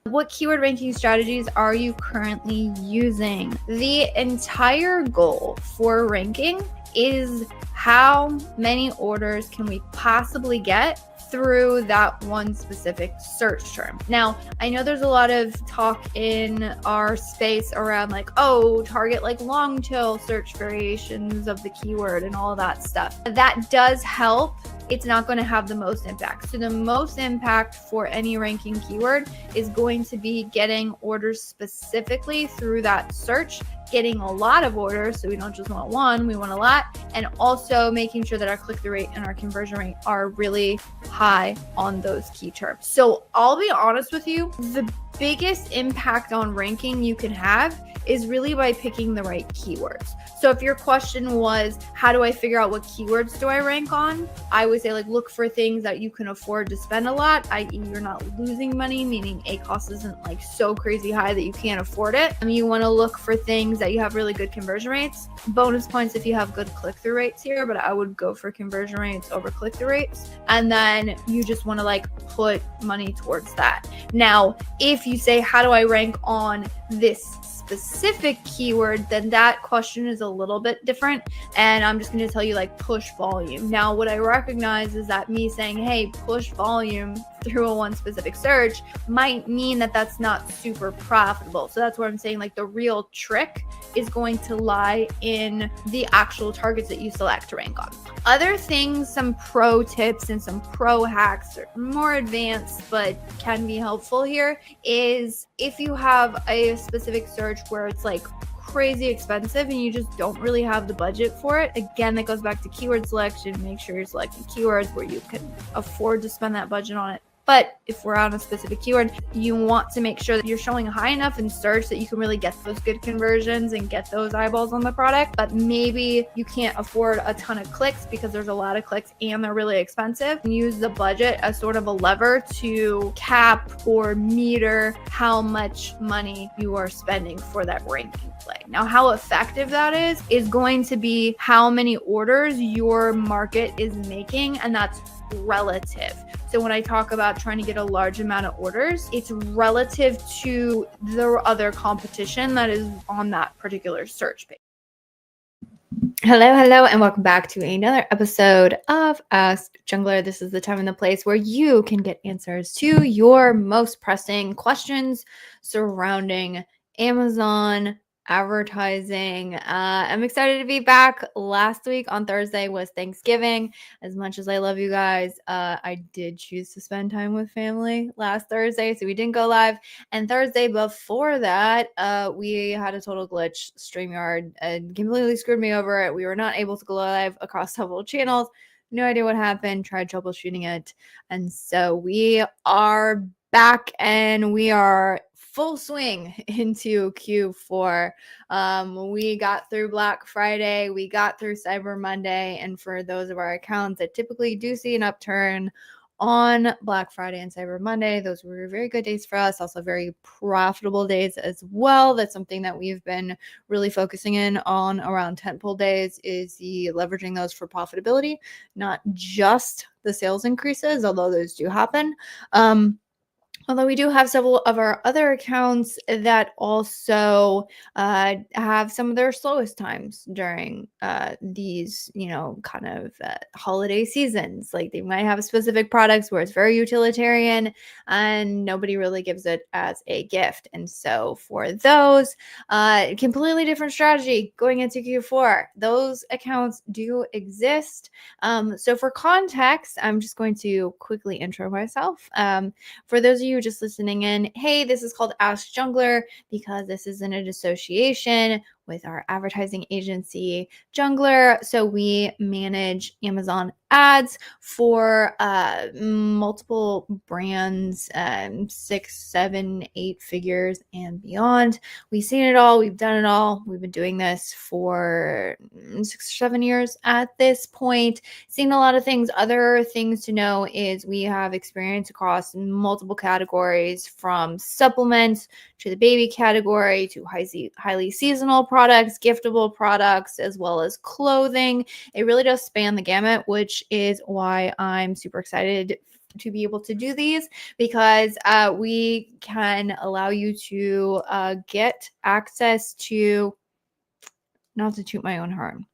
What keyword ranking strategies are you currently using? The entire goal for ranking is how many orders can we possibly get through that one specific search term. Now, I know there's a lot of talk in our space around like, oh, target like long tail search variations of the keyword and all that stuff. That does help. It's not going to have the most impact. So the most impact for any ranking keyword is going to be getting orders specifically through that search, getting a lot of orders. So we don't just want one, we want a lot. And also making sure that our click-through rate and our conversion rate are really high on those key terms. So I'll be honest with you, the biggest impact on ranking you can have is really by picking the right keywords. So if your question was, how do I figure out what keywords do I rank on? I would say like look for things that you can afford to spend a lot, i.e. you're not losing money, meaning ACoS isn't like so crazy high that you can't afford it. You want to look for things that you have really good conversion rates. Bonus points if you have good click-through rates here, but I would go for conversion rates over click-through rates. And then you just want to like put money towards that. Now, if you say, how do I rank on this specific keyword, then that question is a little bit different. And I'm just going to tell you like push volume. Now, what I recognize is that me saying, hey, push volume through a one specific search might mean that that's not super profitable. So that's where I'm saying like the real trick is going to lie in the actual targets that you select to rank on. Other things, some pro tips and some pro hacks are more advanced but can be helpful here, is if you have a specific search where it's like crazy expensive and you just don't really have the budget for it. Again, that goes back to keyword selection. Make sure you're selecting keywords where you can afford to spend that budget on it. But if we're on a specific keyword, you want to make sure that you're showing high enough in search that you can really get those good conversions and get those eyeballs on the product. But maybe you can't afford a ton of clicks because there's a lot of clicks and they're really expensive. And use the budget as sort of a lever to cap or meter how much money you are spending for that ranking play. Now, how effective that is going to be how many orders your market is making, and that's relative. So when I talk about trying to get a large amount of orders, it's relative to the other competition that is on that particular search page. Hello, and welcome back to another episode of Ask Junglr. This is the time and the place where you can get answers to your most pressing questions surrounding Amazon advertising. I'm excited to be back. Last week on Thursday was Thanksgiving. As much as I love you guys, I did choose to spend time with family last Thursday, so we didn't go live. And Thursday before that, we had a total glitch. StreamYard completely screwed me over. We were not able to go live across several channels. No idea what happened. Tried troubleshooting it. And so we are back and we are full swing into Q4. We got through Black Friday, we got through Cyber Monday, and for those of our accounts that typically do see an upturn on Black Friday and Cyber Monday, those were very good days for us, also very profitable days as well. That's something that we've been really focusing in on around tentpole days, is the leveraging those for profitability, not just the sales increases, although those do happen. Although we do have several of our other accounts that also have some of their slowest times during these, kind of holiday seasons. Like they might have specific products where it's very utilitarian and nobody really gives it as a gift. And so for those, completely different strategy going into Q4. Those accounts do exist. So for context, I'm just going to quickly intro myself. For those of you just listening in, hey, this is called Ask Junglr because this is in a association with our advertising agency, Junglr. So we manage Amazon ads for multiple brands, 6, 7, 8 figures and beyond. We've seen it all. We've done it all. We've been doing this for 6 or 7 years at this point. Seen a lot of things. Other things to know is we have experience across multiple categories, from supplements to the baby category to highly seasonal products, giftable products, as well as clothing. It really does span the gamut, which is why I'm super excited to be able to do these because we can allow you to get access to, not to toot my own horn,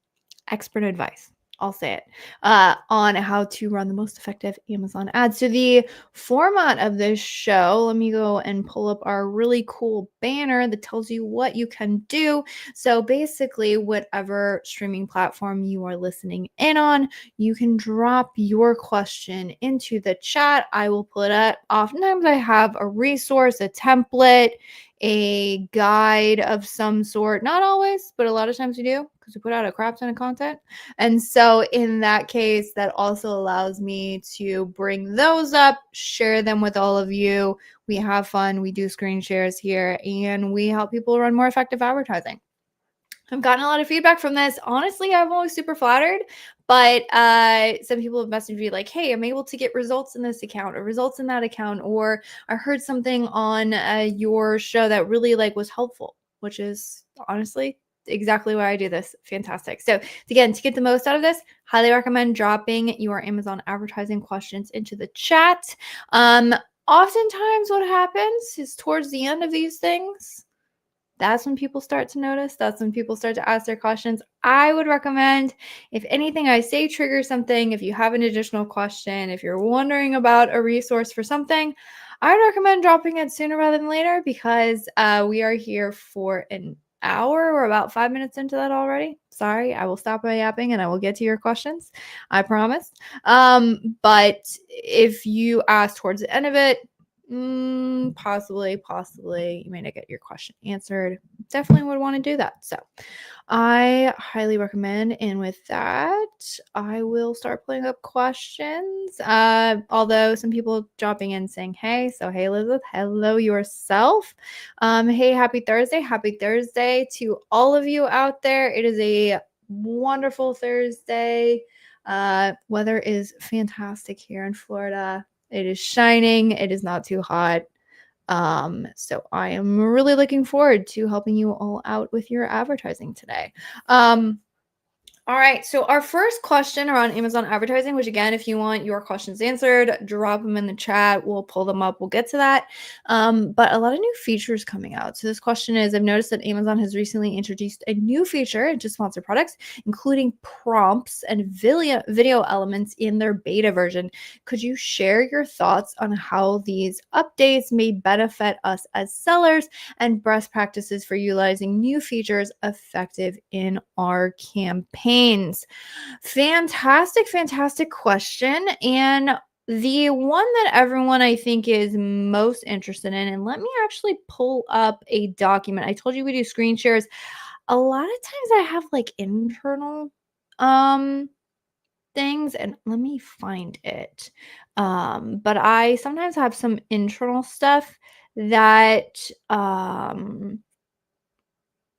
expert advice. I'll say it, on how to run the most effective Amazon ads. So the format of this show, let me go and pull up our really cool banner that tells you what you can do. So basically, whatever streaming platform you are listening in on, you can drop your question into the chat. I will pull it up. Oftentimes I have a resource, a template, a guide of some sort. Not always, but a lot of times we do because we put out a crap ton of content. And so in that case, that also allows me to bring those up, share them with all of you. We have fun. We do screen shares here, and we help people run more effective advertising. I've gotten a lot of feedback from this. Honestly, I'm always super flattered, but some people have messaged me like, hey, I'm able to get results in this account or results in that account, or I heard something on your show that really was helpful, which is honestly exactly why I do this. Fantastic. So again, to get the most out of this, highly recommend dropping your Amazon advertising questions into the chat. Oftentimes what happens is towards the end of these things, that's when people start to notice. That's when people start to ask their questions. I would recommend, if anything I say triggers something, if you have an additional question, if you're wondering about a resource for something, I would recommend dropping it sooner rather than later because we are here for an hour. We're about 5 minutes into that already. Sorry, I will stop my yapping and I will get to your questions. I promise. But if you ask towards the end of it, possibly you may not get your question answered. Definitely would want to do that. So I highly recommend. And with that, I will start pulling up questions. Although some people dropping in saying, hey, so hey, Elizabeth, hello yourself. Hey, happy Thursday to all of you out there. It is a wonderful Thursday. Weather is fantastic here in Florida. It is shining. It is not too hot. So I am really looking forward to helping you all out with your advertising today. All right, so our first question around Amazon advertising, which again, if you want your questions answered, drop them in the chat. We'll pull them up. We'll get to that. But a lot of new features coming out. So this question is, I've noticed that Amazon has recently introduced a new feature into sponsored products, including prompts and video elements in their beta version. Could you share your thoughts on how these updates may benefit us as sellers and best practices for utilizing new features effective in our campaign? Fantastic question. And the one that everyone I think is most interested in, and let me actually pull up a document. I told you we do screen shares. A lot of times I have internal things, and let me find it. But I sometimes have some internal stuff that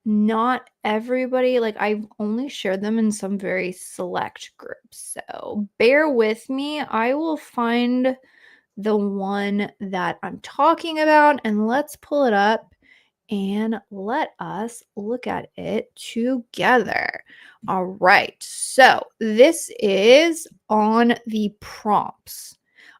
not everybody, I've only shared them in some very select groups. So bear with me. I will find the one that I'm talking about and let's pull it up and let us look at it together. All right. So this is on the prompts.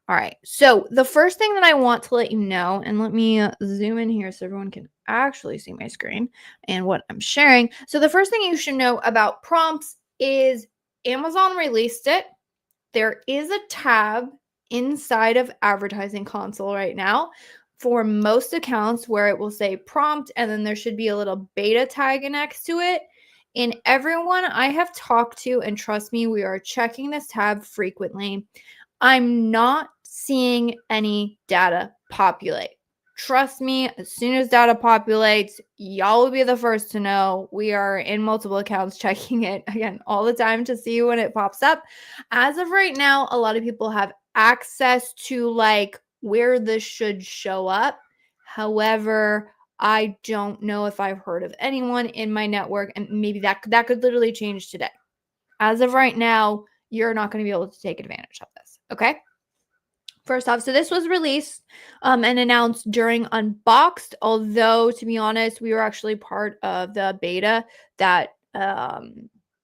All right. So the first thing that I want to let you know, and let me zoom in here so everyone can actually see my screen and what I'm sharing. So the first thing you should know about prompts is Amazon released it. There is a tab inside of Advertising Console right now for most accounts where it will say prompt, and then there should be a little beta tag next to it. And everyone I have talked to, and trust me, we are checking this tab frequently, I'm not seeing any data populate. Trust me, as soon as data populates, y'all will be the first to know. We are in multiple accounts checking it again all the time to see when it pops up. As of right now, a lot of people have access to where this should show up. However, I don't know if I've heard of anyone in my network, and maybe that could literally change today. As of right now, you're not going to be able to take advantage of this. Okay. First off, so this was released and announced during Unboxed, although to be honest, we were actually part of the beta that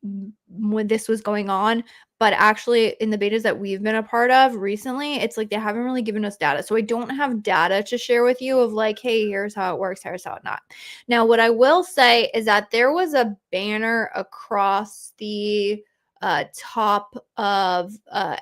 when this was going on, but actually in the betas that we've been a part of recently, it's like they haven't really given us data. So I don't have data to share with you of like, hey, here's how it works, here's how it not. Now, what I will say is that there was a banner across the top of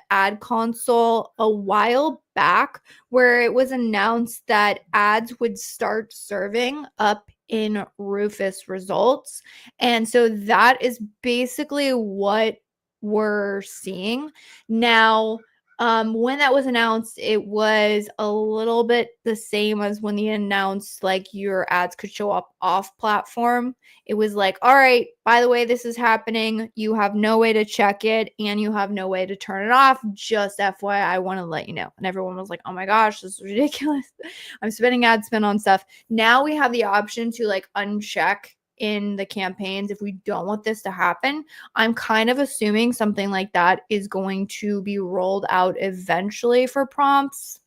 ad console a while back where it was announced that ads would start serving up in Rufus results. And so that is basically what we're seeing. Now, when that was announced, it was a little bit the same as when they announced like your ads could show up off platform. It was like, all right, by the way, this is happening. You have no way to check it and you have no way to turn it off. Just FYI, I want to let you know. And everyone was like, oh my gosh, this is ridiculous. I'm spending ad spend on stuff. Now we have the option to like uncheck in the campaigns if we don't want this to happen. I'm kind of assuming something like that is going to be rolled out eventually for prompts.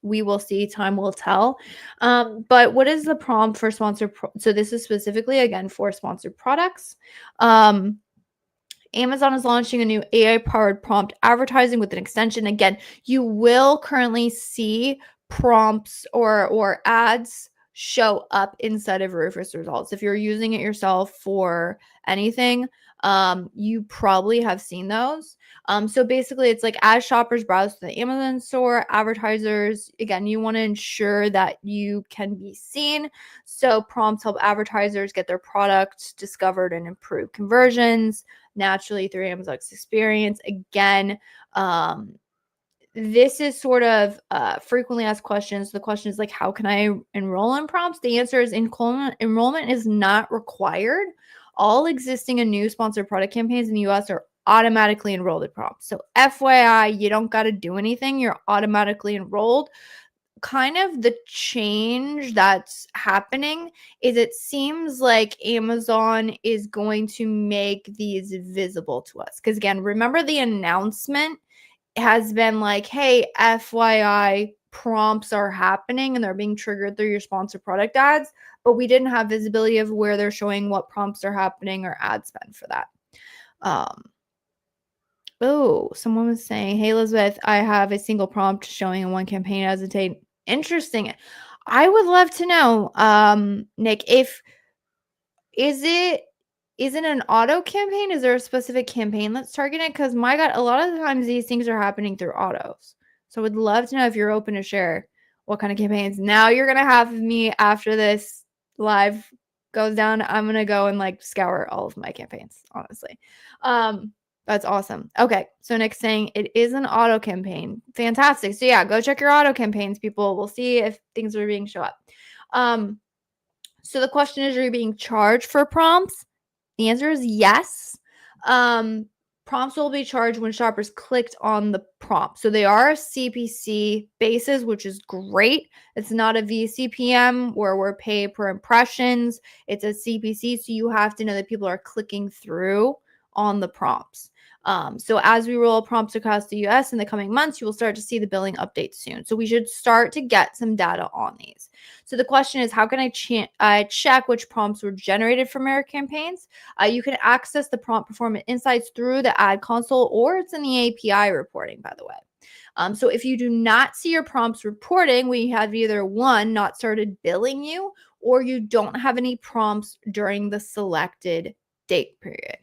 We will see. Time will tell. But what is the prompt for sponsored? So this is specifically again for sponsored products. Amazon is launching a new AI-powered prompt advertising with an extension. Again, you will currently see prompts or ads show up inside of Rufus results. If you're using it yourself for anything, you probably have seen those. So basically it's like as shoppers browse the Amazon store, advertisers, again, you want to ensure that you can be seen. So prompts help advertisers get their products discovered and improve conversions naturally through Amazon's experience. Again, this is sort of frequently asked questions. The question is like, how can I enroll in prompts? The answer is enrollment is not required. All existing and new sponsored product campaigns in the US are automatically enrolled in prompts. So FYI, you don't got to do anything. You're automatically enrolled. Kind of the change that's happening is it seems like Amazon is going to make these visible to us. Because again, remember the announcement has been like, hey, FYI, prompts are happening and they're being triggered through your sponsored product ads, but we didn't have visibility of where they're showing what prompts are happening or ad spend for that. Oh, someone was saying, hey, Elizabeth, I have a single prompt showing in one campaign as a date. Interesting. I would love to know, Nick, is it an auto campaign? Is there a specific campaign that's targeted? Because my God, a lot of the times these things are happening through autos. So I would love to know if you're open to share what kind of campaigns. Now you're going to have me after this live goes down. I'm going to go and like scour all of my campaigns, honestly. That's awesome. Okay. So Nick's saying it is an auto campaign. Fantastic. So yeah, go check your auto campaigns, people. We'll see if things are being show up. So the question is, are you being charged for prompts? The answer is yes. Prompts will be charged when shoppers clicked on the prompt. So they are CPC basis, which is great. It's not a VCPM where we're paid per impressions. It's a CPC, so you have to know that people are clicking through on the prompts. So as we roll prompts across the US in the coming months, you will start to see the billing updates soon. So we should start to get some data on these. So the question is, how can I check which prompts were generated from our campaigns? You can access the prompt performance insights through the ad console, or it's in the API reporting, by the way. So if you do not see your prompts reporting, we have either one, not started billing you, or you don't have any prompts during the selected date period.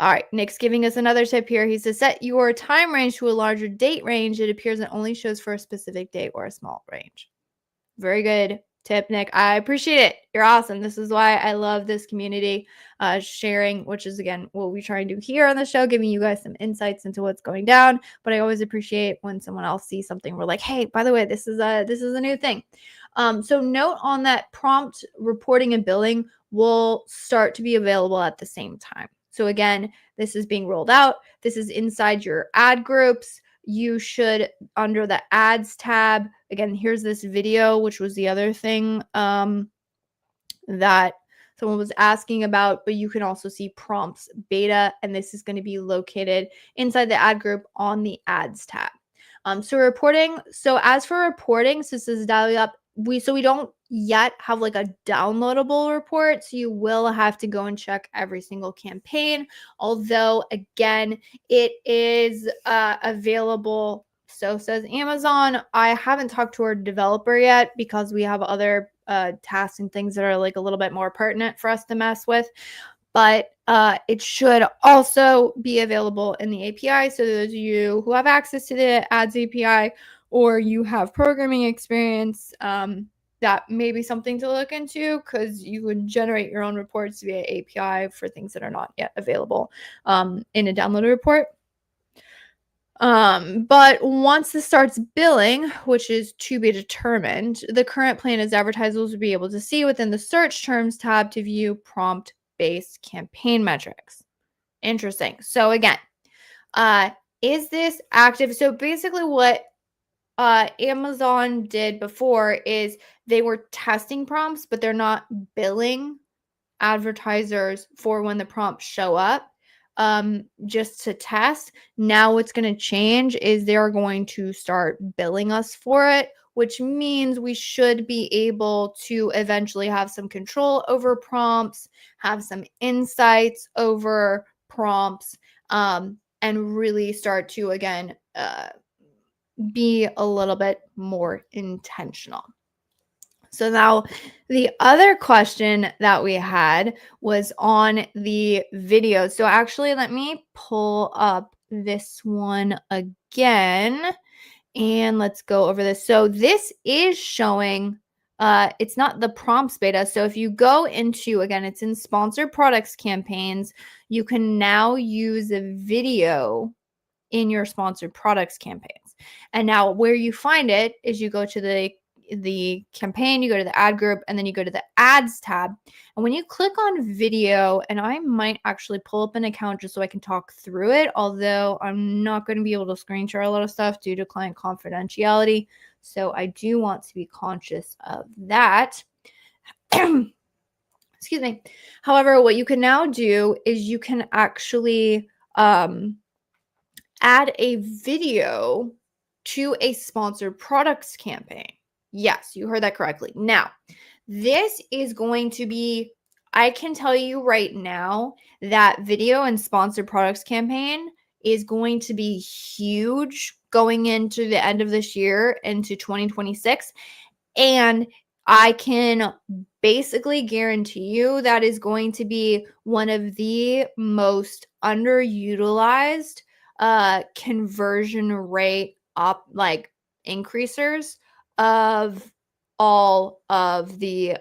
All right, Nick's giving us another tip here. He says, set your time range to a larger date range. It appears it only shows for a specific date or a small range. Very good tip, Nick. I appreciate it. You're awesome. This is why I love this community sharing, which is, again, what we try and do here on the show, giving you guys some insights into what's going down. But I always appreciate when someone else sees something. We're like, hey, by the way, this is a new thing. So note on that, prompt reporting and billing will start to be available at the same time. So again, this is being rolled out. This is inside your ad groups. You should, under the ads tab, again, here's this video, which was the other thing that someone was asking about, but you can also see prompts beta, and this is going to be located inside the ad group on the ads tab. So reporting. So as for reporting, so this is we don't yet have like a downloadable report, so you will have to go and check every single campaign, although again it is available. So says Amazon. I haven't talked to our developer yet because we have other tasks and things that are like a little bit more pertinent for us to mess with, but it should also be available in the API. So those of you who have access to the ads API or you have programming experience, that may be something to look into, because you would generate your own reports via API for things that are not yet available in a downloaded report. But once this starts billing, which is to be determined, the current plan is advertisers will be able to see within the search terms tab to view prompt-based campaign metrics. Interesting. So again, is this active? So basically what Amazon did before is they were testing prompts, but they're not billing advertisers for when the prompts show up, just to test. Now what's going to change is they're going to start billing us for it, which means we should be able to eventually have some control over prompts, have some insights over prompts, and really start to, again, be a little bit more intentional. So now the other question that we had was on the video. So actually, let me pull up this one again and let's go over this. So this is showing, it's not the prompts beta. So if you go into, again, it's in sponsored products campaigns, you can now use a video in your sponsored products campaigns. And now where you find it is you go to the campaign, you go to the ad group, and then you go to the ads tab. And when you click on video, and I might actually pull up an account just so I can talk through it, although I'm not going to be able to screen share a lot of stuff due to client confidentiality. So I do want to be conscious of that. Excuse me. However, what you can now do is you can actually add a video to a sponsored products campaign. Yes, you heard that correctly. Now, this is going to be, I can tell you right now that video and sponsored products campaign is going to be huge going into the end of this year into 2026. And I can basically guarantee you that is going to be one of the most underutilized conversion rate increasers of all of the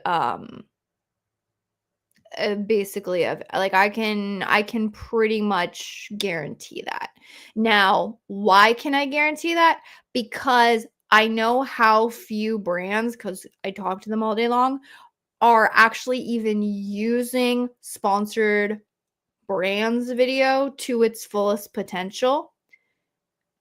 basically of like I can pretty much guarantee that. Now, why can I guarantee that? Because I know how few brands, because I talk to them all day long, are actually even using sponsored brands video to its fullest potential,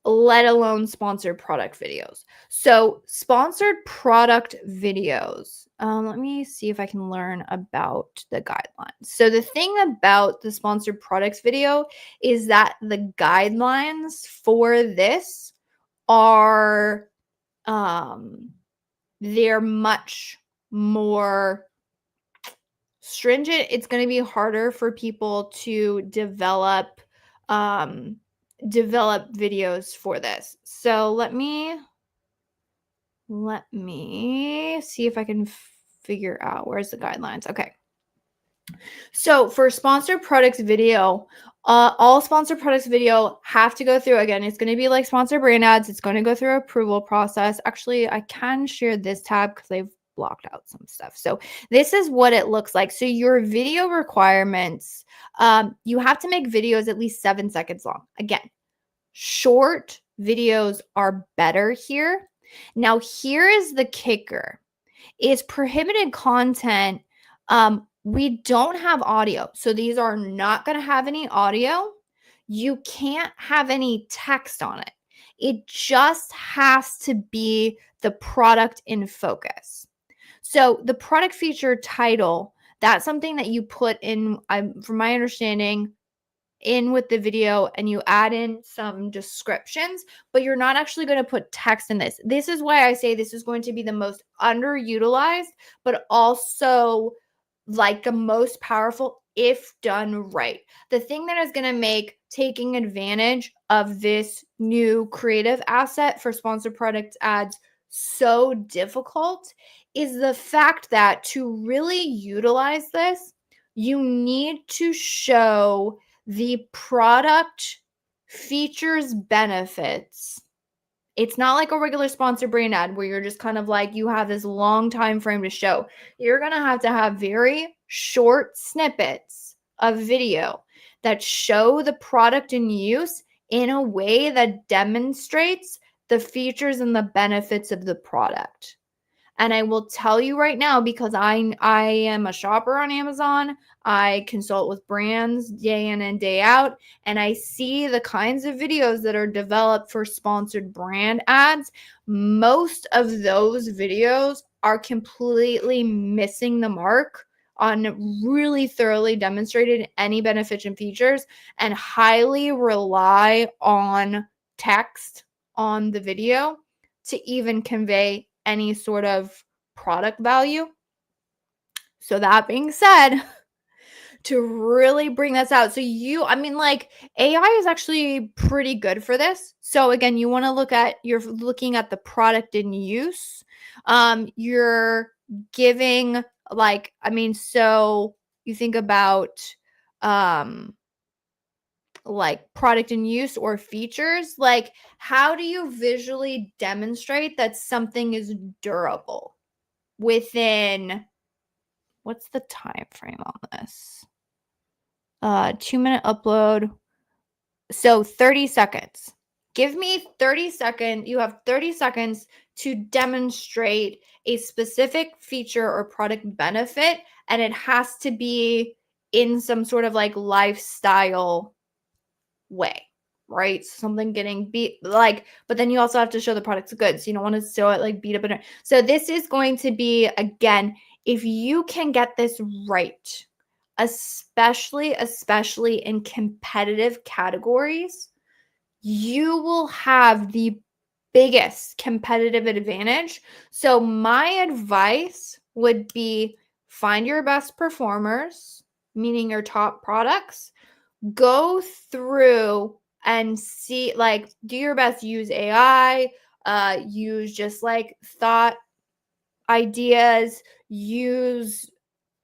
let alone sponsored product videos. So sponsored product videos, let me see if I can learn about the guidelines. So the thing about the sponsored products video is that the guidelines for this are they're much more stringent. It's going to be harder for people to develop videos for this. So let me see if I can figure out where's the guidelines. Okay. So for sponsored products video, all sponsored products video have to go through, again, it's going to be like sponsored brand ads. It's going to go through approval process. Actually, I can share this tab because they've blocked out some stuff. So this is what it looks like. So your video requirements, you have to make videos at least 7 seconds long. Again, short videos are better here. Now, here is the kicker. Is prohibited content, we don't have audio. So these are not going to have any audio. You can't have any text on it. It just has to be the product in focus. So the product feature title, that's something that you put in, from my understanding, in with the video and you add in some descriptions, but you're not actually going to put text in this. This is why I say this is going to be the most underutilized, but also like the most powerful if done right. The thing that is going to make taking advantage of this new creative asset for sponsored product ads so difficult is the fact that to really utilize this, you need to show the product features benefits. It's not like a regular sponsor brand ad where you're just kind of like you have this long time frame to show. You're going to have very short snippets of video that show the product in use in a way that demonstrates the features and the benefits of the product. And I will tell you right now, because I am a shopper on Amazon, I consult with brands day in and day out, and I see the kinds of videos that are developed for sponsored brand ads. Most of those videos are completely missing the mark on really thoroughly demonstrated any benefits and features, and highly rely on text on the video to even convey any sort of product value. So that being said, to really bring this out, so AI is actually pretty good for this. So again, you're looking at the product in use. You're giving so you think about like product in use or features, like how do you visually demonstrate that something is durable within, what's the time frame on this? 2-minute upload, so 30 seconds. Give me 30 seconds. You have 30 seconds to demonstrate a specific feature or product benefit, and it has to be in some sort of like lifestyle way, right? Something getting beat, like, but then you also have to show the product's good. So you don't want to show it like beat up. So this is going to be, again, if you can get this right, especially in competitive categories, you will have the biggest competitive advantage. So my advice would be find your best performers, meaning your top products. Go through and see, like, do your best, use AI, use just like thought ideas, use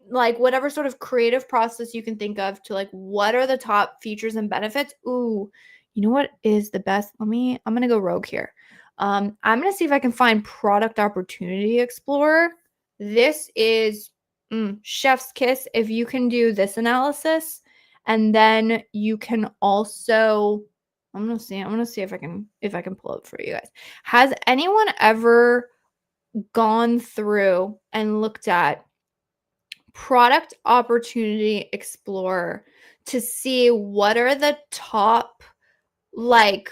like whatever sort of creative process you can think of to like what are the top features and benefits. Ooh, you know what is the best? I'm gonna go rogue here. I'm gonna see if I can find Product Opportunity Explorer. This is chef's kiss if you can do this analysis. And then you can also, I'm gonna see if I can pull it for you guys. Has anyone ever gone through and looked at Product Opportunity Explorer to see what are the top like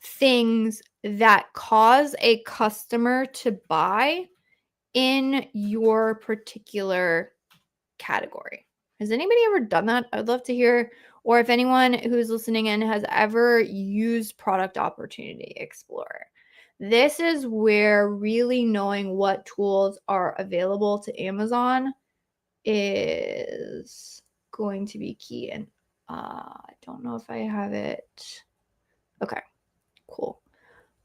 things that cause a customer to buy in your particular category? Has anybody ever done that? I'd love to hear, or if anyone who's listening in has ever used Product Opportunity Explorer. This is where really knowing what tools are available to Amazon is going to be key. And I don't know if I have it. Okay, cool.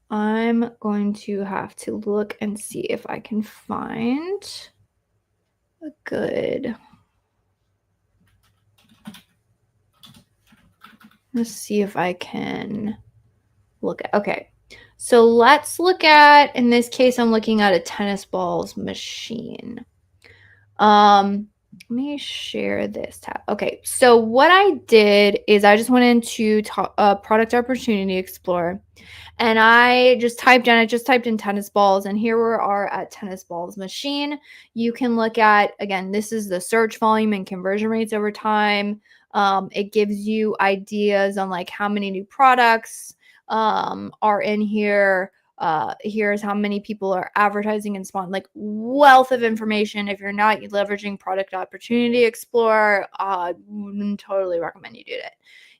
I'm going to have to look and see if I can find a good. Let's see if I can look at. Okay, so let's look at, in this case, I'm looking at a tennis balls machine. Let me share this tab. Okay, so what I did is I just went into Product Opportunity Explorer, and I just typed in tennis balls, and here we are at tennis balls machine. You can look at, again, this is the search volume and conversion rates over time. It gives you ideas on like how many new products are in here. Here's how many people are advertising and spawn, like wealth of information. If you're not leveraging Product Opportunity Explorer, totally recommend you do it.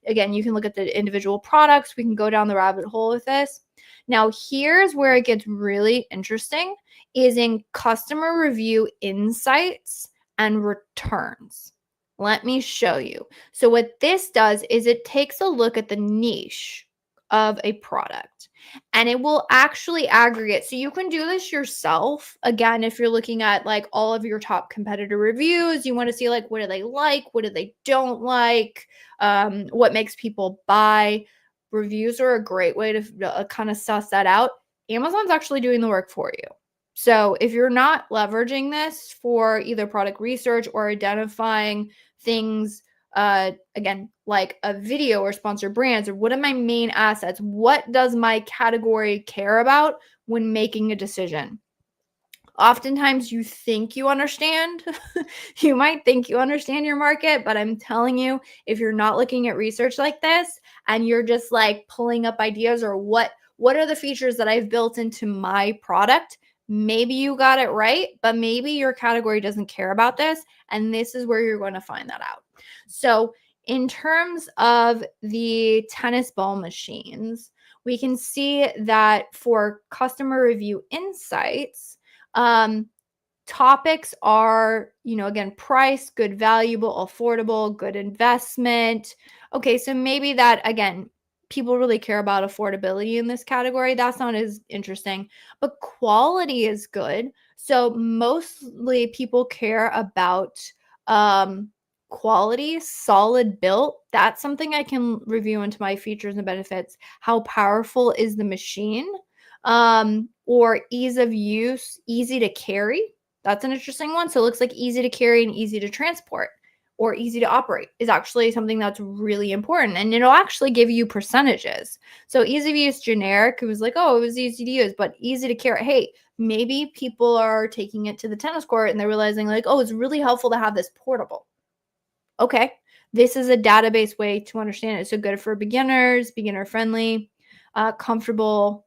again, you can look at the individual products. We can go down the rabbit hole with this. Now, here's where it gets really interesting, is in customer review insights and returns. Let me show you. So what this does is it takes a look at the niche of a product and it will actually aggregate. So you can do this yourself. Again, if you're looking at like all of your top competitor reviews, you want to see like, what do they like? What do they don't like? What makes people buy? Reviews are a great way to kind of suss that out. Amazon's actually doing the work for you. So if you're not leveraging this for either product research or identifying things, again, like a video or sponsored brands, or what are my main assets? What does my category care about when making a decision? Oftentimes you think you understand. You might think you understand your market, but I'm telling you, if you're not looking at research like this and you're just like pulling up ideas or what are the features that I've built into my product, maybe you got it right, but maybe your category doesn't care about this. And this is where you're going to find that out. So in terms of the tennis ball machines, we can see that for customer review insights, topics are, again, price, good, valuable, affordable, good investment. Okay, so maybe that, again, people really care about affordability in this category. That's not as interesting, but quality is good. So mostly people care about quality, solid built. That's something I can review into my features and benefits. How powerful is the machine? Or ease of use, easy to carry. That's an interesting one. So it looks like easy to carry and easy to transport or easy to operate is actually something that's really important. And it'll actually give you percentages. So easy of use, generic, it was like, oh, it was easy to use, but easy to carry. Hey, maybe people are taking it to the tennis court and they're realizing like, oh, it's really helpful to have this portable. Okay, this is a database way to understand it. So good for beginners, beginner friendly, comfortable,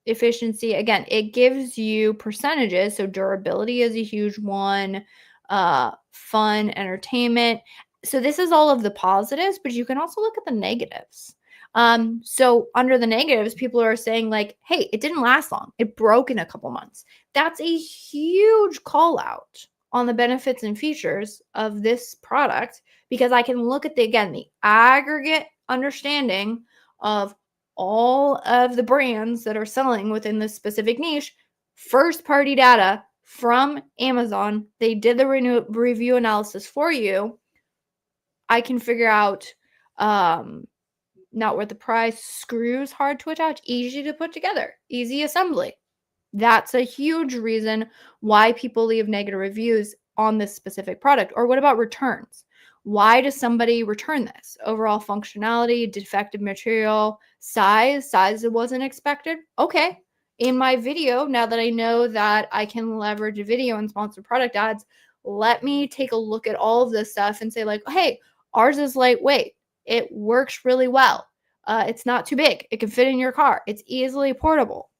efficiency. Again, it gives you percentages. So durability is a huge one, fun, entertainment. So this is all of the positives, but you can also look at the negatives. So under the negatives, people are saying like, hey, it didn't last long. It broke in a couple months. That's a huge call out on the benefits and features of this product, because I can look at the aggregate understanding of all of the brands that are selling within this specific niche, first party data from Amazon. They did the review analysis for you. I can figure out not worth the price, screws hard to attach, easy to put together, easy assembly. That's a huge reason why people leave negative reviews on this specific product. Or what about returns? Why does somebody return this? Overall functionality, defective material, size it wasn't expected. Okay. In my video, now that I know that I can leverage a video and sponsored product ads, let me take a look at all of this stuff and say like, hey, ours is lightweight. It works really well. It's not too big. It can fit in your car. It's easily portable.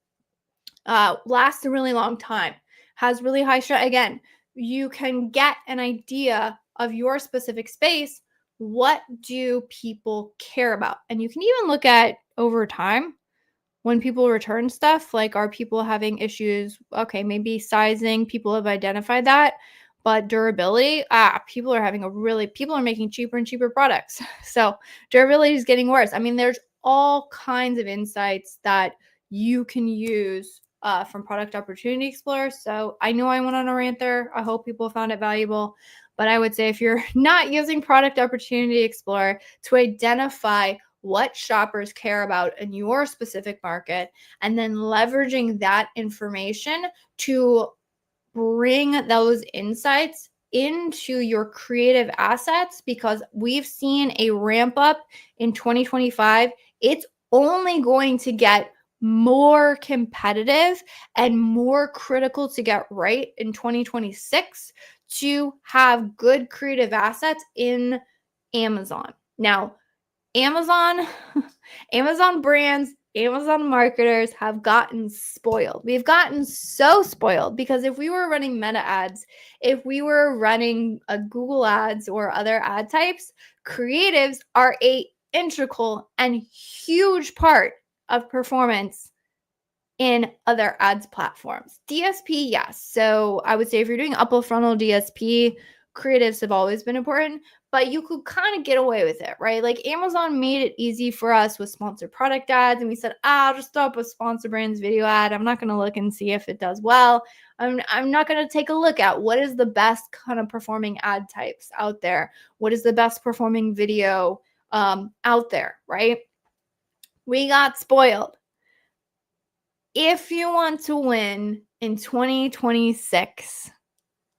Lasts a really long time, has really high strength. Again, you can get an idea of your specific space. What do people care about? And you can even look at over time when people return stuff, like, are people having issues? Okay, maybe sizing, people have identified that, but durability, people are making cheaper and cheaper products. So durability is getting worse. I mean, there's all kinds of insights that you can use from Product Opportunity Explorer. So I know I went on a rant there. I hope people found it valuable. But I would say if you're not using Product Opportunity Explorer to identify what shoppers care about in your specific market, and then leveraging that information to bring those insights into your creative assets, because we've seen a ramp up in 2025. It's only going to get more competitive and more critical to get right in 2026 to have good creative assets in Amazon. Now, Amazon brands, Amazon marketers have gotten spoiled. We've gotten so spoiled because if we were running Meta ads, if we were running Google ads or other ad types, creatives are a integral and huge part of performance in other ads platforms. DSP, yes. So I would say if you're doing upper funnel DSP, creatives have always been important, but you could kind of get away with it, right? Like Amazon made it easy for us with sponsored product ads, and we said, I'll just throw up a sponsor brands video ad. I'm not going to look and see if it does well. I'm not going to take a look at what is the best kind of performing ad types out there. What is the best performing video out there, right? We got spoiled. If you want to win in 2026,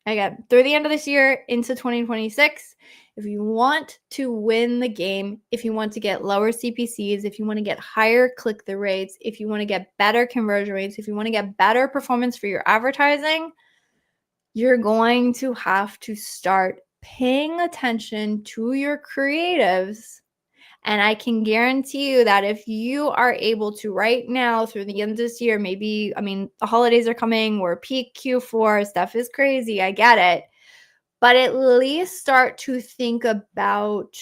again, through the end of this year into 2026, if you want to win the game, if you want to get lower CPCs, if you want to get higher click-through rates, if you want to get better conversion rates, if you want to get better performance for your advertising, you're going to have to start paying attention to your creatives. And I can guarantee you that if you are able to right now through the end of this year, maybe, I mean, the holidays are coming, we're peak Q4, stuff is crazy, I get it. But at least start to think about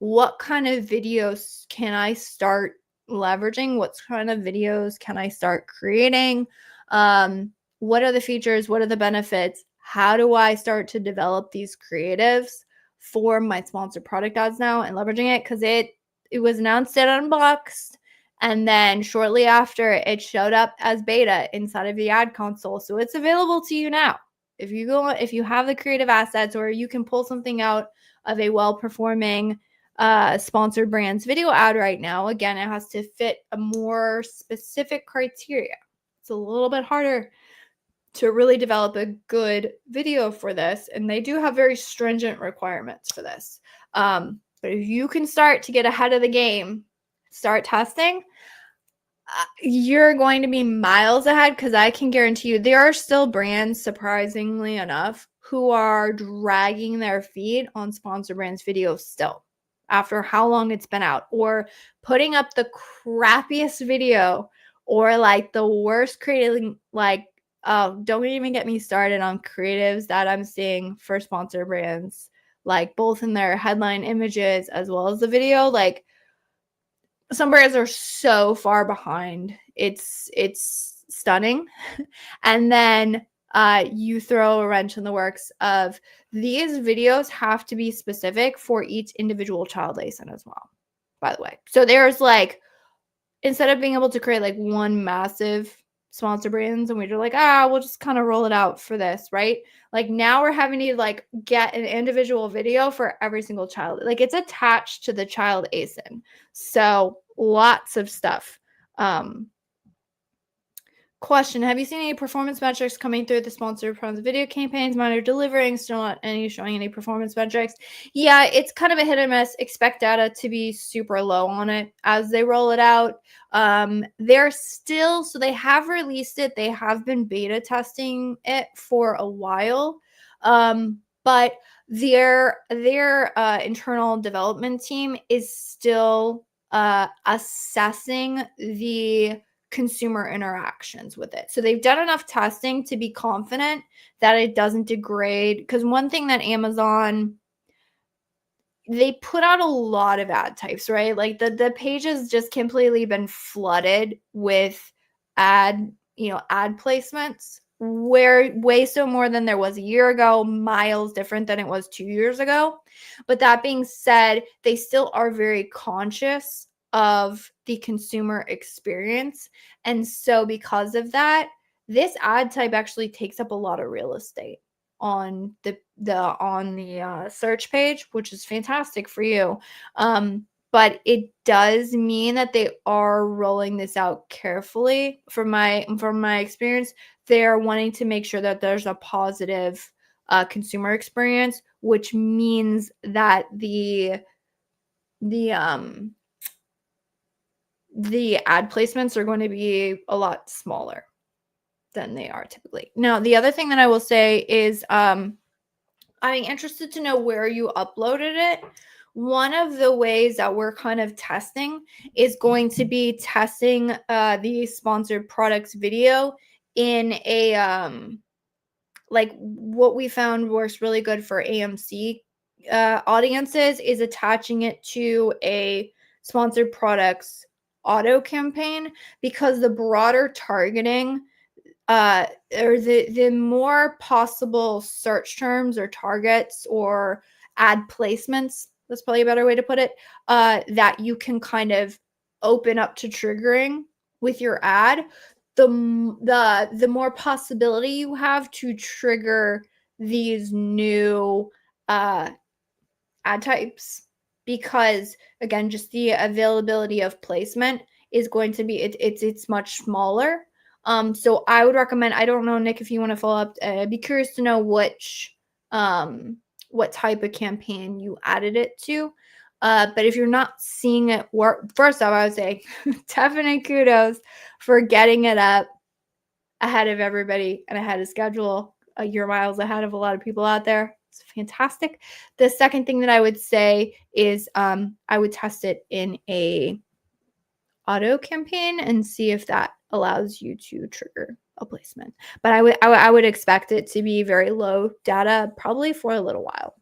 what kind of videos can I start leveraging? What kind of videos can I start creating? What are the features? What are the benefits? How do I start to develop these creatives for my sponsored product ads now and leveraging it? Because it was announced at Unboxed, and then shortly after it showed up as beta inside of the ad console. So it's available to you now. If you have the creative assets, or you can pull something out of a well-performing sponsored brands video ad right now, again, it has to fit a more specific criteria. It's a little bit harder to really develop a good video for this, and they do have very stringent requirements for this. But if you can start to get ahead of the game, start testing, you're going to be miles ahead, because I can guarantee you there are still brands, surprisingly enough, who are dragging their feet on sponsor brands videos still after how long it's been out, or putting up the crappiest video, or like the worst creative, like, don't even get me started on creatives that I'm seeing for sponsor brands, like both in their headline images as well as the video. Like, some brands are so far behind. It's stunning. And then you throw a wrench in the works of these videos have to be specific for each individual child ASIN as well, by the way. So there's like, instead of being able to create like one massive sponsor brands and we're like, we'll just kind of roll it out for this, right? Like now we're having to like get an individual video for every single child. Like it's attached to the child ASIN. So lots of stuff. Question: have you seen any performance metrics coming through the sponsored brands video campaigns? Mine are delivering, still not any showing any performance metrics. Yeah, it's kind of a hit or miss. Expect data to be super low on it as they roll it out. They're still, so they have released it. They have been beta testing it for a while. But their internal development team is still assessing the consumer interactions with it. So they've done enough testing to be confident that it doesn't degrade. Because one thing that Amazon, they put out a lot of ad types, right? Like the page has just completely been flooded with ad placements, where way so more than there was a year ago, miles different than it was 2 years ago. But that being said, they still are very conscious of the consumer experience. And so because of that, this ad type actually takes up a lot of real estate on the search page, which is fantastic for you. But it does mean that they are rolling this out carefully. From my experience, they're wanting to make sure that there's a positive consumer experience, which means that the ad placements are going to be a lot smaller than they are typically. Now, the other thing that I will say is I'm interested to know where you uploaded it. One of the ways that we're kind of testing is going to be testing the sponsored products video in a like what we found works really good for AMC audiences is attaching it to a sponsored products auto campaign, because the broader targeting or the more possible search terms or targets or ad placements, that's probably a better way to put it, that you can kind of open up to triggering with your ad, the more possibility you have to trigger these new ad types, because again, just the availability of placement is going to be it's much smaller. So I would recommend, I don't know, Nick, if you want to follow up, I'd be curious to know what type of campaign you added it to. But if you're not seeing it work, first off, I would say definite kudos for getting it up ahead of everybody and ahead of schedule. You're miles ahead of a lot of people out there. It's fantastic. The second thing that I would say is I would test it in a auto campaign and see if that allows you to trigger a placement. But I would expect it to be very low data, probably for a little while.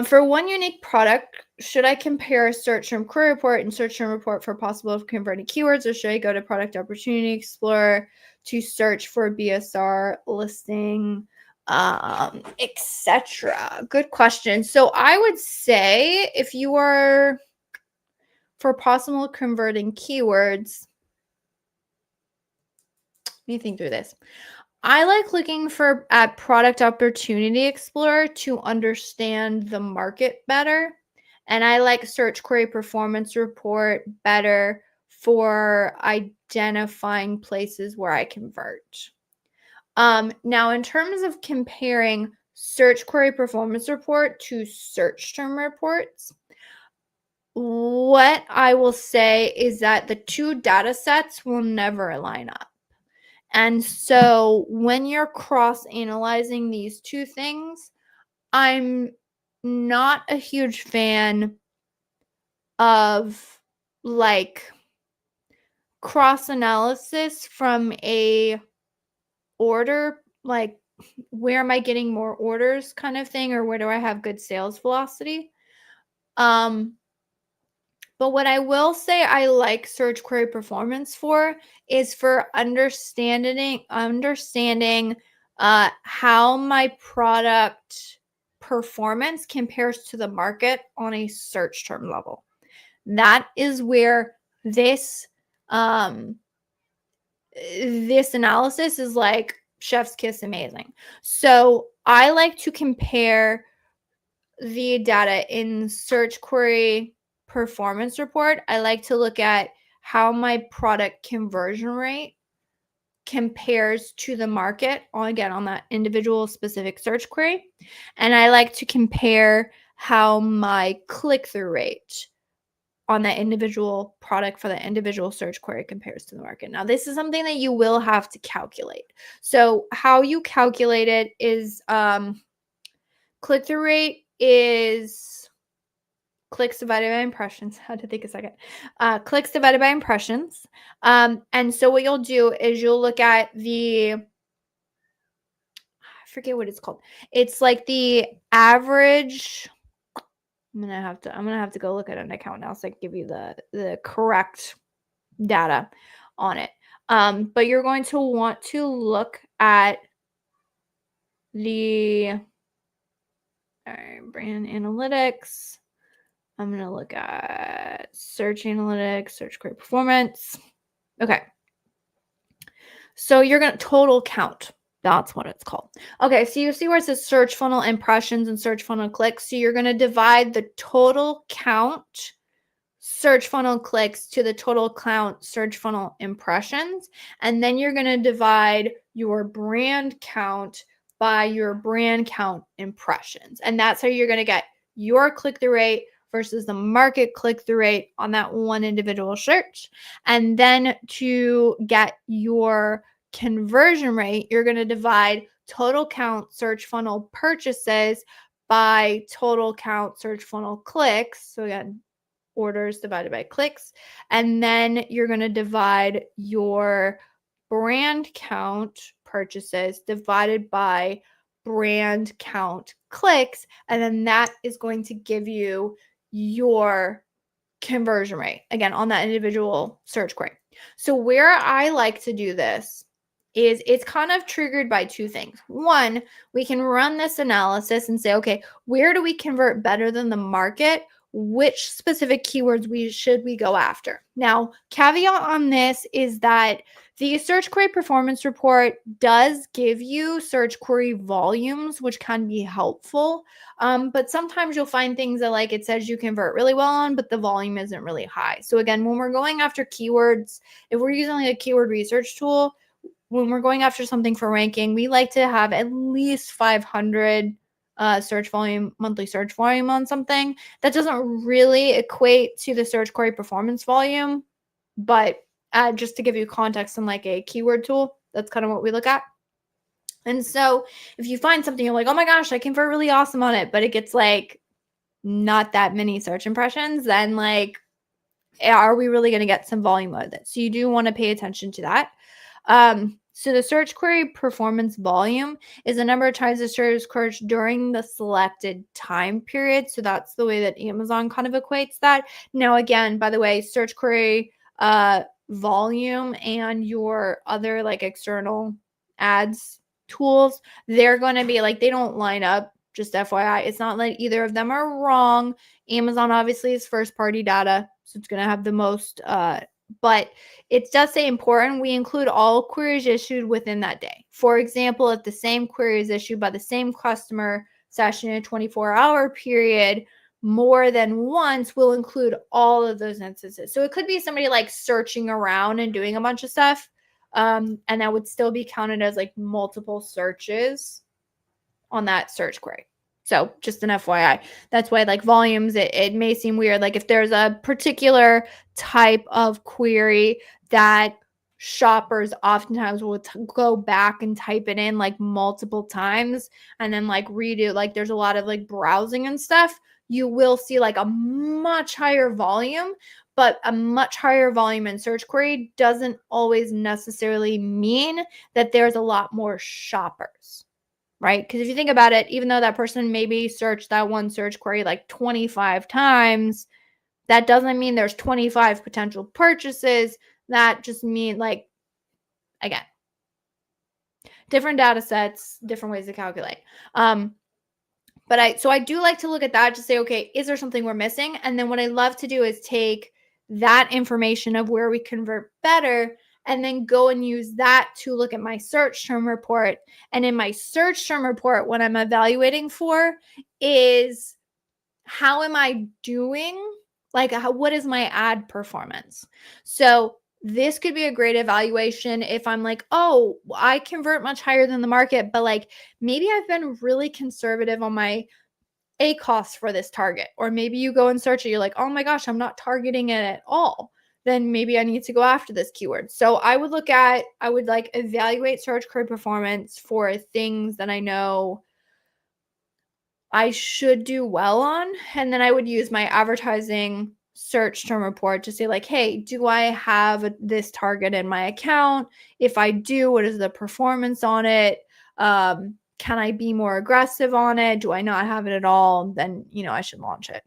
For one unique product, should I compare a search term query report and search term report for possible converting keywords, or should I go to Product Opportunity Explorer to search for BSR listing, etc.? Good question. So I would say, if you are for possible converting keywords, let me think through this. I like looking at Product Opportunity Explorer to understand the market better. And I like Search Query Performance Report better for identifying places where I convert. Now, in terms of comparing Search Query Performance Report to search term reports, what I will say is that the two data sets will never line up. And so when you're cross-analyzing these two things, I'm not a huge fan of like cross-analysis from a order, like where am I getting more orders kind of thing, or where do I have good sales velocity? But what I will say I like search query performance for is for understanding how my product performance compares to the market on a search term level. That is where this analysis is like chef's kiss amazing. So I like to compare the data in search query performance report. I like to look at how my product conversion rate compares to the market on that individual specific search query. And I like to compare how my click-through rate on that individual product for the individual search query compares to the market. Now, this is something that you will have to calculate. So how you calculate it is click-through rate is clicks divided by impressions. Had to take a second. Clicks divided by impressions. And so what you'll do is you'll look at I forget what it's called. It's like the average. I'm gonna have to go look at an account now so I can give you the correct data on it. But you're going to want to look at the brand analytics. I'm going to look at search analytics, search query performance. Okay. So you're going to total count. That's what it's called. Okay. So you see where it says search funnel impressions and search funnel clicks. So you're going to divide the total count search funnel clicks to the total count search funnel impressions. And then you're going to divide your brand count by your brand count impressions. And that's how you're going to get your click-through rate versus the market click-through rate on that one individual search. And then to get your conversion rate, you're going to divide total count search funnel purchases by total count search funnel clicks. So again, orders divided by clicks. And then you're going to divide your brand count purchases divided by brand count clicks, and then that is going to give you your conversion rate, again, on that individual search query. So where I like to do this is it's kind of triggered by two things. One, we can run this analysis and say, okay, where do we convert better than the market? Which specific keywords should we go after? Now, caveat on this is that the search query performance report does give you search query volumes, which can be helpful. But sometimes you'll find things that like it says you convert really well on, but the volume isn't really high. So again, when we're going after keywords, if we're using like a keyword research tool, when we're going after something for ranking, we like to have at least 500 monthly search volume on something. That doesn't really equate to the search query performance volume, but just to give you context on like a keyword tool, that's kind of what we look at. And so if you find something, you're like, oh my gosh, I convert really awesome on it, but it gets like not that many search impressions, then like, are we really going to get some volume out of it? So you do want to pay attention to that. So the search query performance volume is the number of times the search query during the selected time period. So that's the way that Amazon kind of equates that. Now, again, by the way, search query volume and your other like external ads tools, they're going to be like, they don't line up. Just FYI, it's not like either of them are wrong. Amazon obviously is first party data, so it's going to have the most, but it does say important. We include all queries issued within that day. For example, if the same query is issued by the same customer session in a 24-hour period more than once, we'll include all of those instances. So it could be somebody like searching around and doing a bunch of stuff, and that would still be counted as like multiple searches on that search query. So just an FYI, that's why like volumes, it may seem weird. Like if there's a particular type of query that shoppers oftentimes will go back and type it in like multiple times and then like redo, like there's a lot of like browsing and stuff, you will see like a much higher volume. But a much higher volume in search query doesn't always necessarily mean that there's a lot more shoppers. Right? Because if you think about it, even though that person maybe searched that one search query like 25 times, that doesn't mean there's 25 potential purchases. That just means like, again, different data sets, different ways to calculate. But I do like to look at that to say, okay, is there something we're missing? And then what I love to do is take that information of where we convert better and then go and use that to look at my search term report. And in my search term report, what I'm evaluating for is how am I doing? Like, what is my ad performance? So this could be a great evaluation if I'm like, oh, I convert much higher than the market, but like maybe I've been really conservative on my ACoS for this target. Or maybe you go and search it, you're like, oh my gosh, I'm not targeting it at all. Then maybe I need to go after this keyword. So I would like evaluate search query performance for things that I know I should do well on. And then I would use my advertising search term report to say like, hey, do I have this target in my account? If I do, what is the performance on it? Can I be more aggressive on it? Do I not have it at all? Then, I should launch it.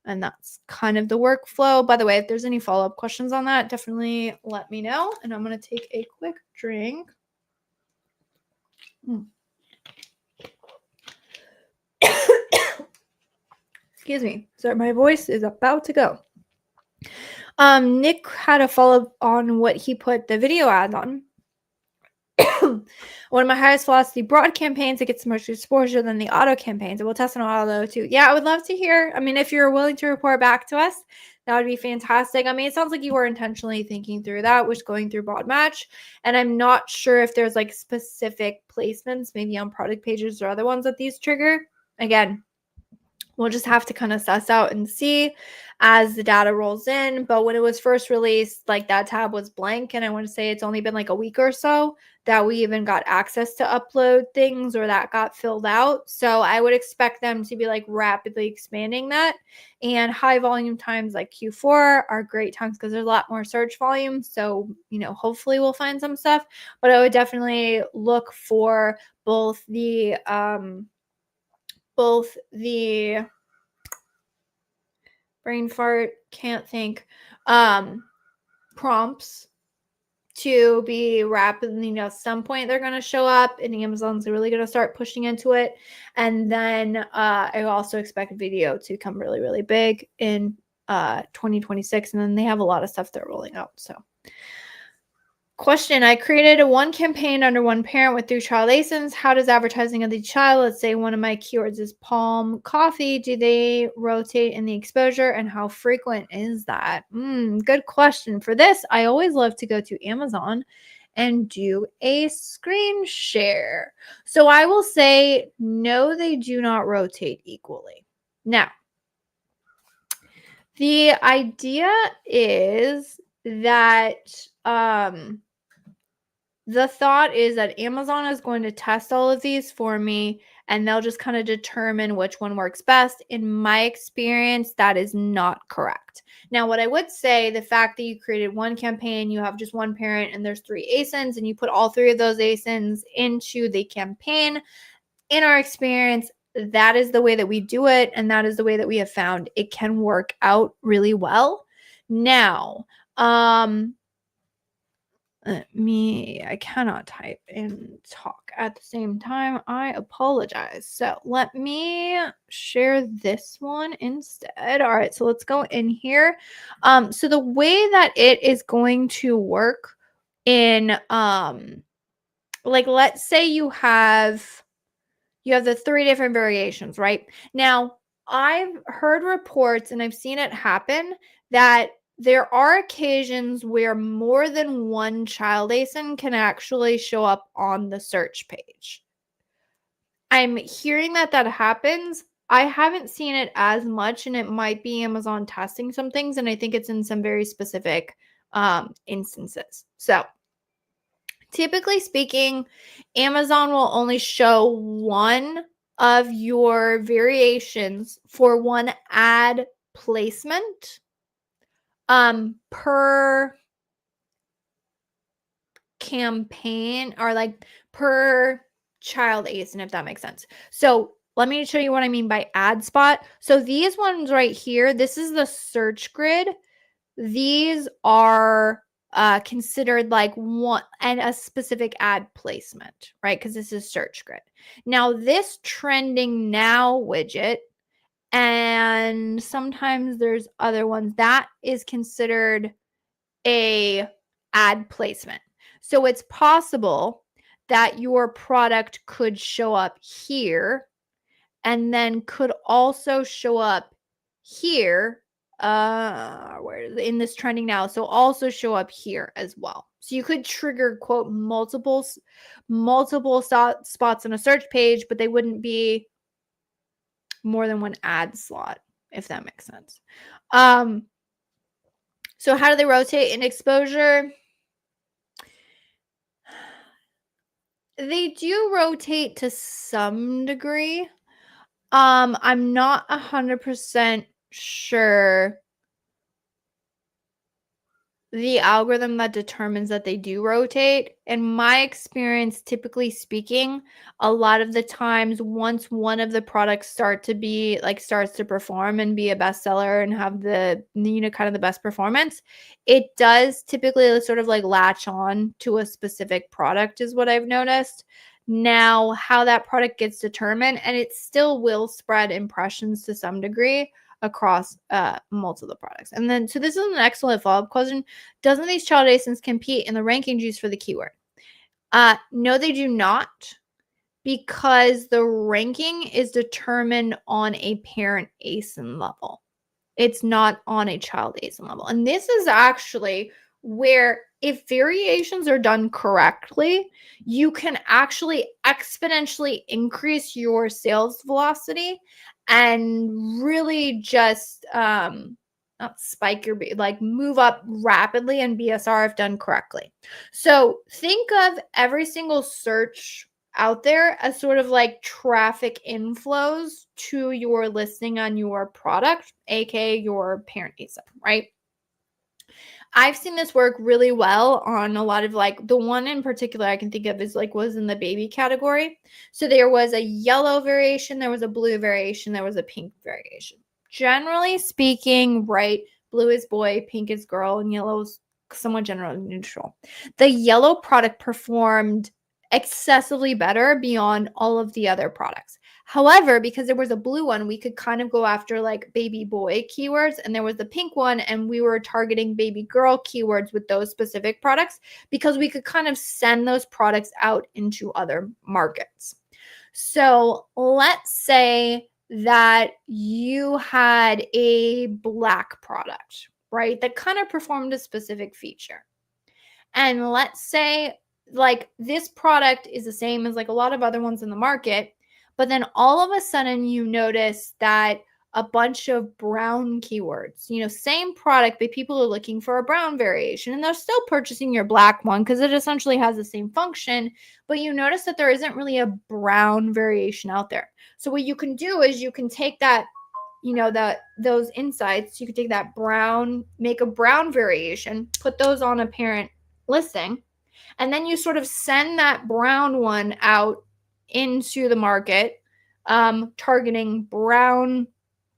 And that's kind of the workflow. By the way, if there's any follow-up questions on that, definitely let me know. And I'm going to take a quick drink. Excuse me. So my voice is about to go. Nick had a follow-up on what he put the video ads on. One of my highest velocity broad campaigns that gets much exposure than the auto campaigns. And we'll test on auto too. Yeah, I would love to hear. I mean, if you're willing to report back to us, that would be fantastic. I mean, it sounds like you were intentionally thinking through that, which going through bot match. And I'm not sure if there's like specific placements, maybe on product pages or other ones that these trigger. Again, We'll just have to kind of suss out and see as the data rolls in. But when it was first released, like that tab was blank. And I want to say it's only been like a week or so that we even got access to upload things or that got filled out. So I would expect them to be like rapidly expanding that. And high volume times like Q4 are great times because there's a lot more search volume. So, hopefully we'll find some stuff. But I would definitely look for both the brain fart, can't think, prompts to be rapidly, at some point they're going to show up and Amazon's really going to start pushing into it. And then I also expect video to come really, really big in 2026. And then they have a lot of stuff they're rolling out. So question, I created one campaign under one parent with 3 child ASINs. How does advertising of the child, let's say one of my keywords is palm coffee, do they rotate in the exposure and how frequent is that? Good question. For this, I always love to go to Amazon and do a screen share. So I will say, no, they do not rotate equally. Now, the idea is that the thought is that Amazon is going to test all of these for me and they'll just kind of determine which one works best. In my experience, that is not correct. Now, what I would say, the fact that you created one campaign, you have just one parent and there's 3 ASINs and you put all 3 of those ASINs into the campaign, in our experience, that is the way that we do it. And that is the way that we have found it can work out really well. Now, I cannot type and talk at the same time. I apologize. So let me share this one instead. All right, so let's go in here. So the way that it is going to work in like let's say you have the 3 different variations, right? Now, I've heard reports and I've seen it happen that there are occasions where more than one child ASIN can actually show up on the search page. I'm hearing that happens. I haven't seen it as much, and it might be Amazon testing some things, and I think it's in some very specific instances. So, typically speaking, Amazon will only show one of your variations for one ad placement per campaign or like per child ASIN, if that makes sense. So let me show you what I mean by ad spot. So these ones right here, this is the search grid. These are considered like one and a specific ad placement, right? Because this is search grid. Now this trending now widget, and sometimes there's other ones that is considered a ad placement. So it's possible that your product could show up here and then could also show up here where in this trending now, so also show up here as well. So you could trigger quote multiple spots on a search page, but they wouldn't be more than one ad slot, if that makes sense. So how do they rotate in exposure? They do rotate to some degree. I'm not 100% sure the algorithm that determines that they do rotate. In my experience, typically speaking, a lot of the times once one of the products starts to perform and be a bestseller and have the kind of the best performance, it does typically sort of like latch on to a specific product is what I've noticed. Now, how that product gets determined, and it still will spread impressions to some degree across multiple products. And then, so this is an excellent follow-up question. Doesn't these child ASINs compete in the ranking juice for the keyword? No, they do not, because the ranking is determined on a parent ASIN level. It's not on a child ASIN level. And this is actually where if variations are done correctly, you can actually exponentially increase your sales velocity and really just not spike your like move up rapidly in BSR if done correctly. So think of every single search out there as sort of like traffic inflows to your listing on your product, aka your parent ASIN, right? I've seen this work really well on a lot of like the one in particular I can think of is like was in the baby category. So there was a yellow variation, there was a blue variation, there was a pink variation. Generally speaking, right, blue is boy, pink is girl, and yellow is somewhat generally neutral. The yellow product performed excessively better beyond all of the other products. However, because there was a blue one, we could kind of go after like baby boy keywords, and there was the pink one, and we were targeting baby girl keywords with those specific products because we could kind of send those products out into other markets. So let's say that you had a black product, right, that kind of performed a specific feature. And let's say like this product is the same as like a lot of other ones in the market, but then all of a sudden you notice that a bunch of brown keywords, same product, but people are looking for a brown variation and they're still purchasing your black one because it essentially has the same function, but you notice that there isn't really a brown variation out there. So what you can do is you can take that, those insights, you could take that brown, make a brown variation, put those on a parent listing, and then you sort of send that brown one out into the market, targeting brown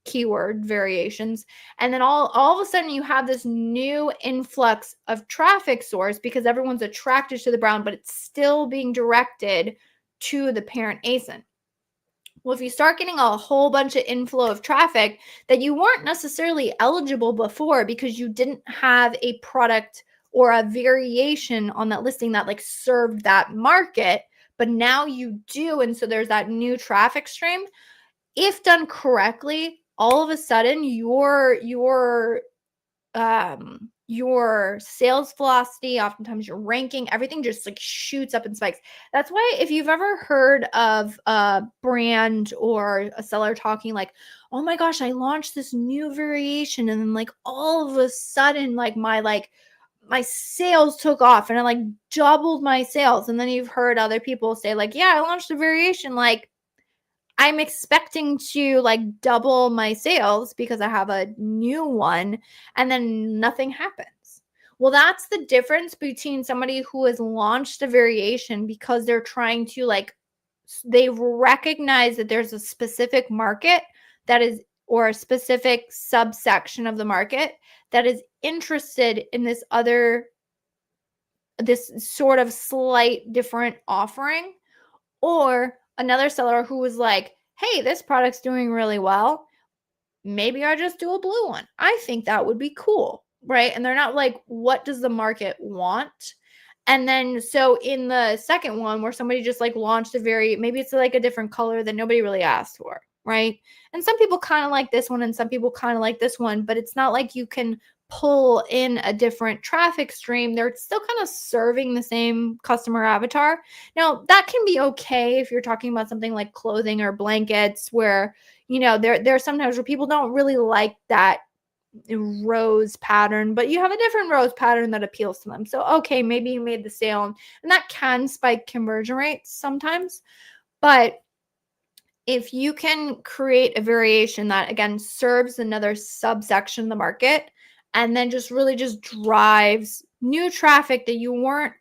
keyword variations, and then all of a sudden you have this new influx of traffic source because everyone's attracted to the brown, but it's still being directed to the parent ASIN. Well, if you start getting a whole bunch of inflow of traffic that you weren't necessarily eligible before because you didn't have a product or a variation on that listing that like served that market, but now you do, and so there's that new traffic stream. If done correctly, all of a sudden your sales velocity, oftentimes your ranking, everything just like shoots up and spikes. That's why if you've ever heard of a brand or a seller talking like, oh my gosh, I launched this new variation and then like all of a sudden like my sales took off and I like doubled my sales. And then you've heard other people say like, yeah, I launched a variation, like I'm expecting to like double my sales because I have a new one, and then nothing happens. Well, that's the difference between somebody who has launched a variation because they're trying to like, they recognize that there's a specific market that is, or a specific subsection of the market that is interested in this sort of slight different offering, or another seller who was like, hey, this product's doing really well. Maybe I just do a blue one. I think that would be cool, right? And they're not like, what does the market want? And then so in the second one where somebody just like launched maybe it's like a different color that nobody really asked for, right? And some people kind of like this one and some people kind of like this one, but it's not like you can pull in a different traffic stream. They're still kind of serving the same customer avatar. Now, that can be okay if you're talking about something like clothing or blankets where, there are sometimes where people don't really like that rose pattern, but you have a different rose pattern that appeals to them. So, okay, maybe you made the sale and that can spike conversion rates sometimes. But if you can create a variation that again serves another subsection of the market and then just really just drives new traffic that you weren't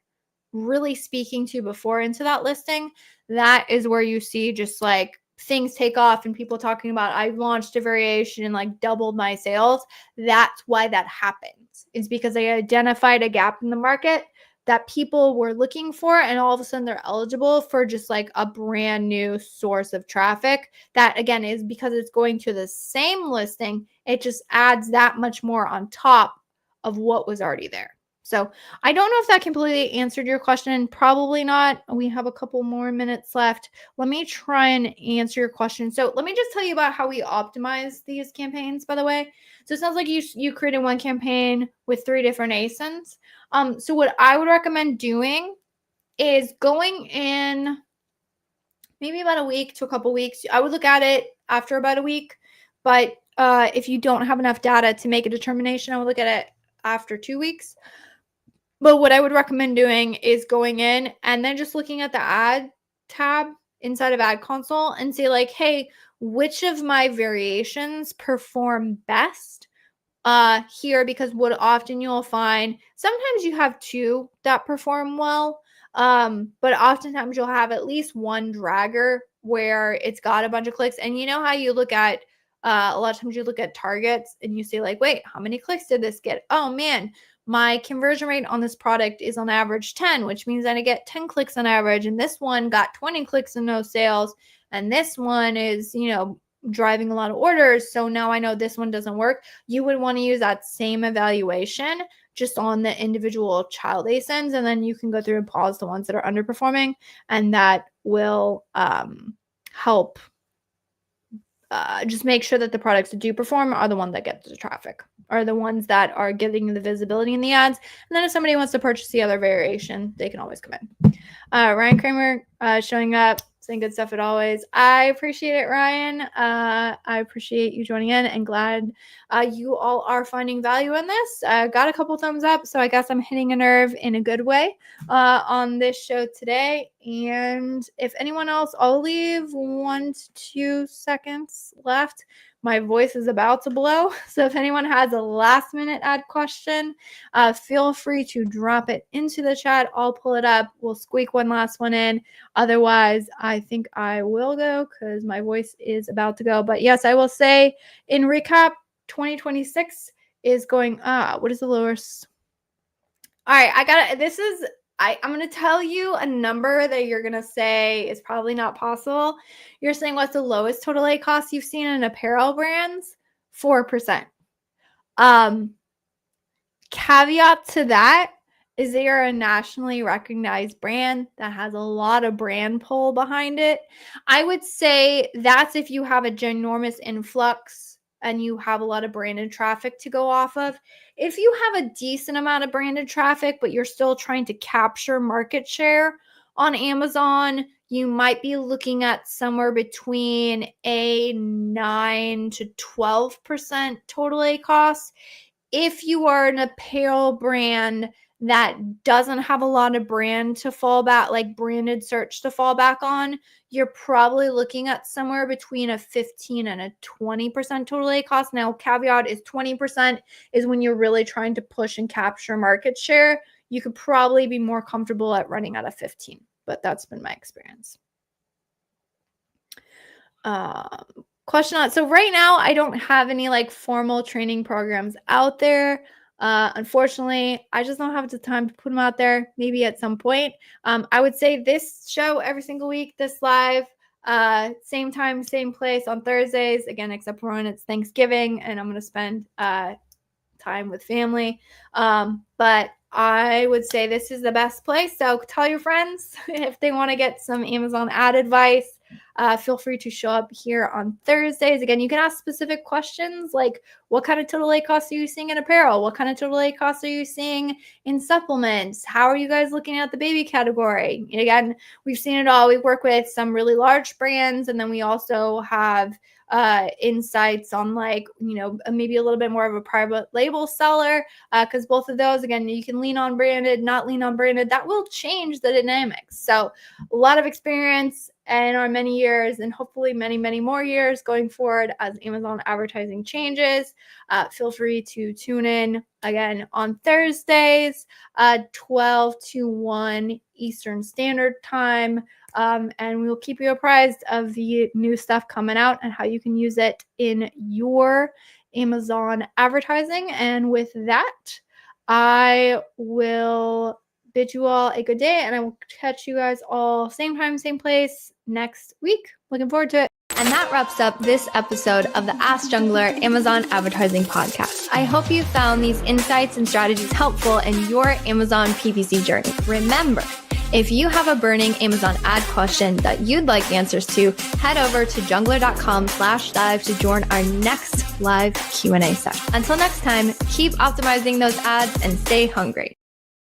really speaking to before into that listing, that is where you see just like things take off and people talking about, I launched a variation and like doubled my sales. That's why that happens. It's because they identified a gap in the market that people were looking for, and all of a sudden they're eligible for just like a brand new source of traffic that again is because it's going to the same listing. It just adds that much more on top of what was already there. So I don't know if that completely answered your question. Probably not. We have a couple more minutes left. Let me try and answer your question. So let me just tell you about how we optimize these campaigns, by the way. So it sounds like you created one campaign with 3 different ASINs. So what I would recommend doing is going in maybe about a week to a couple weeks. I would look at it after about a week, but if you don't have enough data to make a determination, I would look at it after 2 weeks. But what I would recommend doing is going in and then just looking at the ad tab inside of Ad Console and say like, hey, which of my variations perform best here? Because what often you'll find, sometimes you have two that perform well, but oftentimes you'll have at least one dragger where it's got a bunch of clicks. And you know how you look at a lot of times you look at targets and you say like, wait, how many clicks did this get? Oh man, my conversion rate on this product is on average 10, which means that I get 10 clicks on average. And this one got 20 clicks and no sales. And this one is, driving a lot of orders. So now I know this one doesn't work. You would want to use that same evaluation just on the individual child ASINs. And then you can go through and pause the ones that are underperforming. And that will help just make sure that the products that do perform are the ones that get the traffic, are the ones that are getting the visibility in the ads. And then if somebody wants to purchase the other variation, they can always come in. Ryan Kramer showing up, saying good stuff as always. I appreciate it, Ryan. I appreciate you joining in and glad you all are finding value in this. Got a couple thumbs up, so I guess I'm hitting a nerve in a good way on this show today. And if anyone else, I'll leave 1 to 2 seconds left. My voice is about to blow. So if anyone has a last minute ad question, feel free to drop it into the chat. I'll pull it up. We'll squeak one last one in. Otherwise, I think I will go because my voice is about to go. But yes, I will say in recap, 2026 is going, what is the lowest? All right, I'm going to tell you a number that you're going to say is probably not possible. You're saying what's the lowest total A cost you've seen in apparel brands? 4%. Caveat to that is they are a nationally recognized brand that has a lot of brand pull behind it. I would say that's if you have a ginormous influx and you have a lot of branded traffic to go off of. If you have a decent amount of branded traffic, but you're still trying to capture market share on Amazon, you might be looking at somewhere between a 9 to 12% total A cost. If you are an apparel brand that doesn't have a lot of brand to fall back, like branded search to fall back on, you're probably looking at somewhere between a 15 and a 20% total A cost. Now, caveat is 20% is when you're really trying to push and capture market share. You could probably be more comfortable at running at a 15, but that's been my experience. Question on, so right now I don't have any like formal training programs out there. Unfortunately, I just don't have the time to put them out there. Maybe at some point. I would say this show every single week, this live, same time, same place on Thursdays. Again, except for when it's Thanksgiving and I'm going to spend time with family. But I would say this is the best place. So tell your friends if they want to get some Amazon ad advice. Feel free to show up here on Thursdays. Again, you can ask specific questions like what kind of total A costs are you seeing in apparel? What kind of total A costs are you seeing in supplements? How are you guys looking at the baby category? And again, we've seen it all. We work with some really large brands, and then we also have insights on like, maybe a little bit more of a private label seller, because both of those, again, you can lean on branded, not lean on branded. That will change the dynamics. So a lot of experience in our many years and hopefully many, many more years going forward as Amazon advertising changes. Feel free to tune in again on Thursdays, 12 to 1 Eastern Standard Time. And we will keep you apprised of the new stuff coming out and how you can use it in your Amazon advertising. And with that, I will bid you all a good day, and I will catch you guys all same time, same place next week. Looking forward to it. And that wraps up this episode of the Ask Junglr Amazon Advertising Podcast. I hope you found these insights and strategies helpful in your Amazon PPC journey. Remember, if you have a burning Amazon ad question that you'd like answers to, head over to junglr.com/live to join our next live Q&A session. Until next time, keep optimizing those ads and stay hungry.